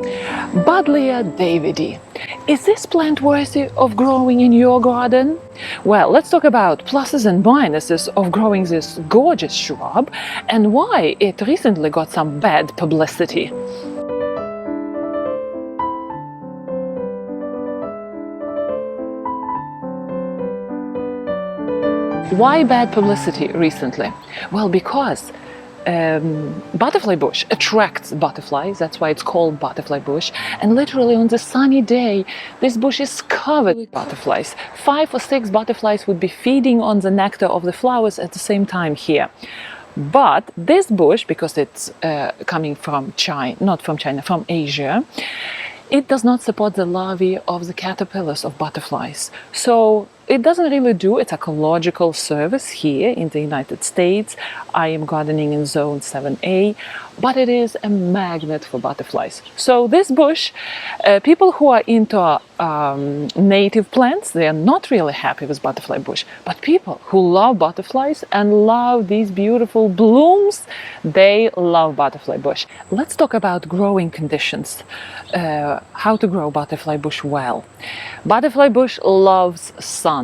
Buddleja davidii. Is this plant worthy of growing in your garden? Well, let's talk about pluses and minuses of growing this gorgeous shrub and why it recently got some bad publicity. Why bad publicity recently? Well, because butterfly bush attracts butterflies. That's why it's called butterfly bush. And literally on the sunny day, this bush is covered with butterflies. 5 or 6 butterflies would be feeding on the nectar of the flowers at the same time here. But this bush, because it's coming from China, not from China, from Asia, it does not support the larvae of the caterpillars of butterflies. So it doesn't really do its ecological service here in the United States. I am gardening in zone 7A, but it is a magnet for butterflies. So this bush, people who are into native plants, they are not really happy with butterfly bush. But people who love butterflies and love these beautiful blooms, they love butterfly bush. Let's talk about growing conditions. How to grow butterfly bush well. Butterfly bush loves sun.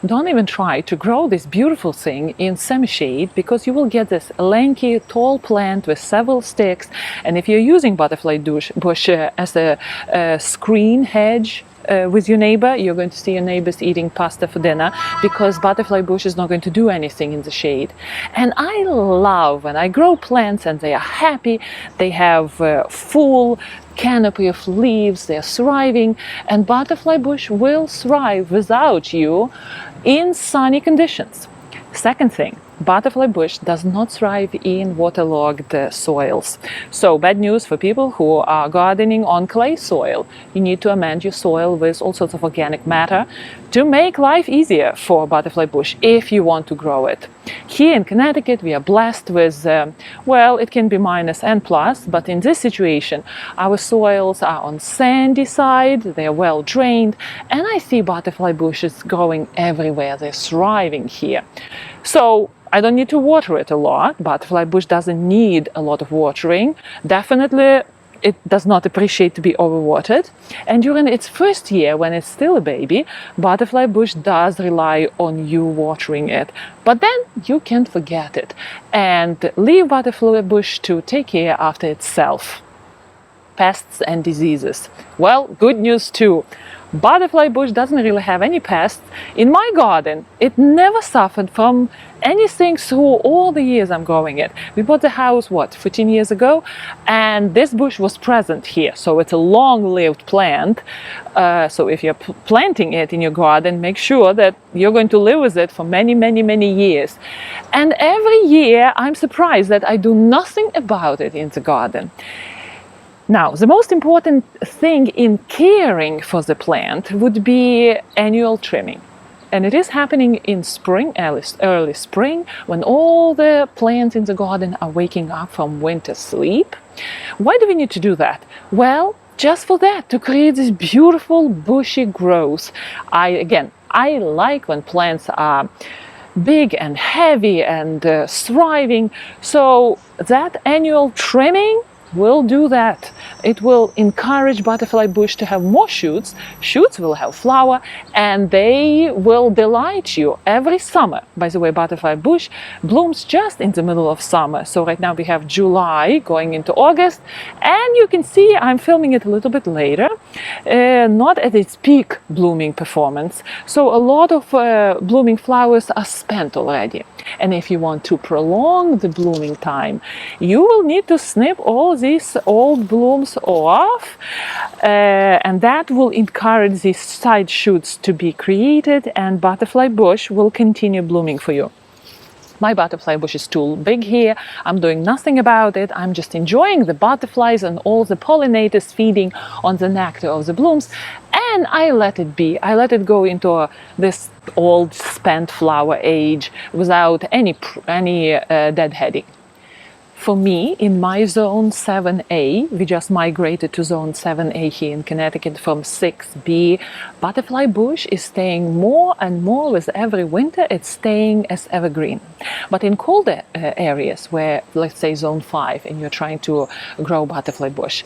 Don't even try to grow this beautiful thing in semi-shade, because you will get this lanky, tall plant with several sticks. And if you're using butterfly bush as a screen hedge with your neighbor, you're going to see your neighbors eating pasta for dinner, because butterfly bush is not going to do anything in the shade. And I love when I grow plants and they are happy, they have full canopy of leaves, they're thriving, and butterfly bush will thrive without you in sunny conditions. Second thing, butterfly bush does not thrive in waterlogged soils. So bad news for people who are gardening on clay soil. You need to amend your soil with all sorts of organic matter to make life easier for butterfly bush if you want to grow it. Here in Connecticut, we are blessed with, well, it can be minus and plus, but in this situation, our soils are on sandy side, they are well drained, and I see butterfly bushes growing everywhere. They're thriving here. So I don't need to water it a lot. Butterfly bush doesn't need a lot of watering. Definitely, it does not appreciate to be overwatered. And during its first year, when it's still a baby, butterfly bush does rely on you watering it. But then you can forget it and leave butterfly bush to take care after itself. Pests and diseases. Well, good news too. Butterfly bush doesn't really have any pests. In my garden, it never suffered from anything through all the years I'm growing it. We bought the house, 14 years ago, and this bush was present here. So it's a long-lived plant. So if you're planting it in your garden, make sure that you're going to live with it for many, many, many years. And every year, I'm surprised that I do nothing about it in the garden. Now, the most important thing in caring for the plant would be annual trimming. And it is happening in spring, early spring, when all the plants in the garden are waking up from winter sleep. Why do we need to do that? Well, just for that, to create this beautiful bushy growth. I like when plants are big and heavy and thriving. So that annual trimming will do that. It will encourage butterfly bush to have more shoots. Shoots will have flower, and they will delight you every summer. By the way, butterfly bush blooms just in the middle of summer. So right now we have July going into August, and you can see I'm filming it a little bit later, not at its peak blooming performance. So a lot of blooming flowers are spent already. And if you want to prolong the blooming time, you will need to snip all these old blooms off, and that will encourage these side shoots to be created, and butterfly bush will continue blooming for you. My butterfly bush is too big here. I'm doing nothing about it. I'm just enjoying the butterflies and all the pollinators feeding on the nectar of the blooms. And I let it be. I let it go into this old spent flower age without any deadheading. For me, in my zone 7A, we just migrated to zone 7A here in Connecticut from 6B. Butterfly bush is staying more and more with every winter. It's staying as evergreen. But in colder areas where, let's say, zone 5, and you're trying to grow butterfly bush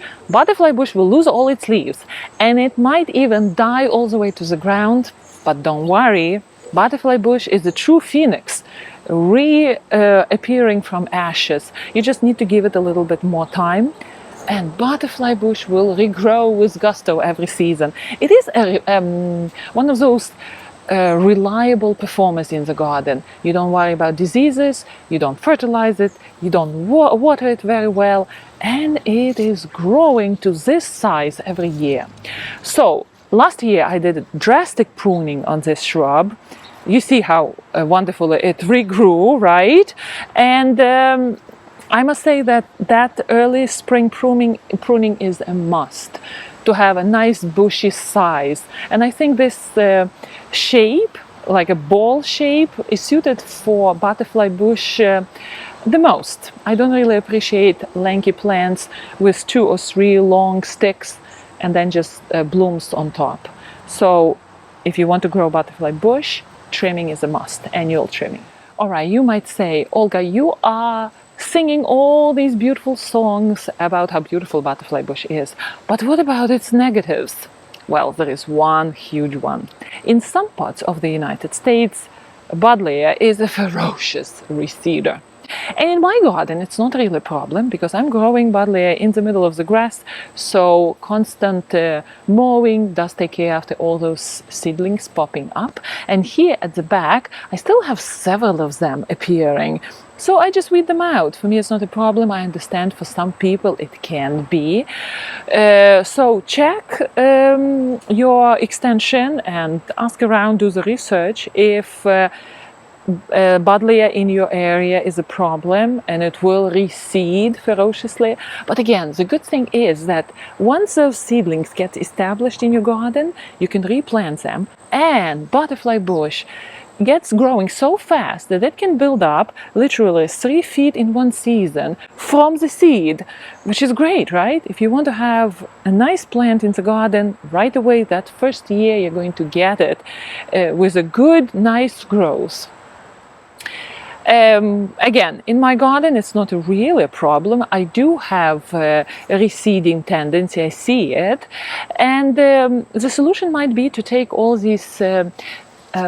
will lose all its leaves, and it might even die all the way to the ground. But don't worry, butterfly bush is a true phoenix, reappearing from ashes. You just need to give it a little bit more time, and butterfly bush will regrow with gusto every season. It is one of those reliable performers in the garden. You don't worry about diseases, you don't fertilize it, you don't water it very well, and it is growing to this size every year. So last year I did a drastic pruning on this shrub. You see how wonderful it regrew, right? And I must say that early spring pruning is a must to have a nice bushy size. And I think this shape, like a ball shape, is suited for butterfly bush the most. I don't really appreciate lanky plants with 2 or 3 long sticks and then just blooms on top. So if you want to grow butterfly bush, trimming is a must, annual trimming. All right, you might say, Olga, you are singing all these beautiful songs about how beautiful butterfly bush is, but what about its negatives? Well, there is one huge one. In some parts of the United States, Buddleja is a ferocious reseeder. And in my garden, it's not really a problem because I'm growing Buddleja in the middle of the grass, so constant mowing does take care after all those seedlings popping up. And here at the back, I still have several of them appearing. So I just weed them out. For me, it's not a problem. I understand for some people it can be. So check your extension and ask around, do the research if Buddleja in your area is a problem and it will reseed ferociously. But again, the good thing is that once those seedlings get established in your garden, you can replant them, and butterfly bush gets growing so fast that it can build up literally 3 feet in one season from the seed, which is great, right? If you want to have a nice plant in the garden right away, that first year you're going to get it with a good, nice growth. Again, in my garden, it's not really a problem. I do have a reseeding tendency, I see it. And the solution might be to take all these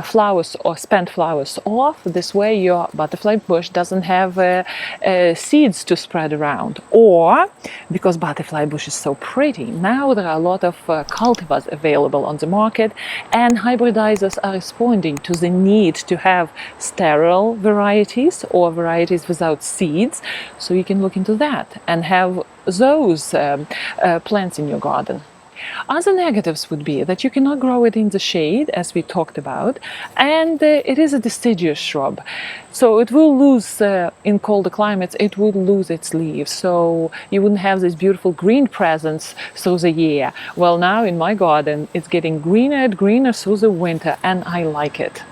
flowers or spent flowers off. This way your butterfly bush doesn't have seeds to spread around. Or, because butterfly bush is so pretty, now there are a lot of cultivars available on the market, and hybridizers are responding to the need to have sterile varieties or varieties without seeds. So you can look into that and have those plants in your garden. Other negatives would be that you cannot grow it in the shade, as we talked about, and it is a deciduous shrub. So it will lose, in colder climates, it would lose its leaves. So you wouldn't have this beautiful green presence through the year. Well, now in my garden, it's getting greener and greener through the winter, and I like it.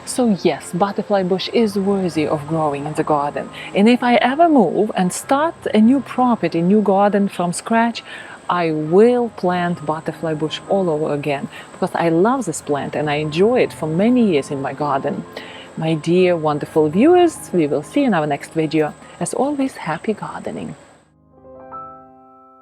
So yes, butterfly bush is worthy of growing in the garden. And if I ever move and start a new property, new garden from scratch, I will plant butterfly bush all over again, because I love this plant and I enjoy it for many years in my garden. My dear wonderful viewers, we will see you in our next video. As always, happy gardening!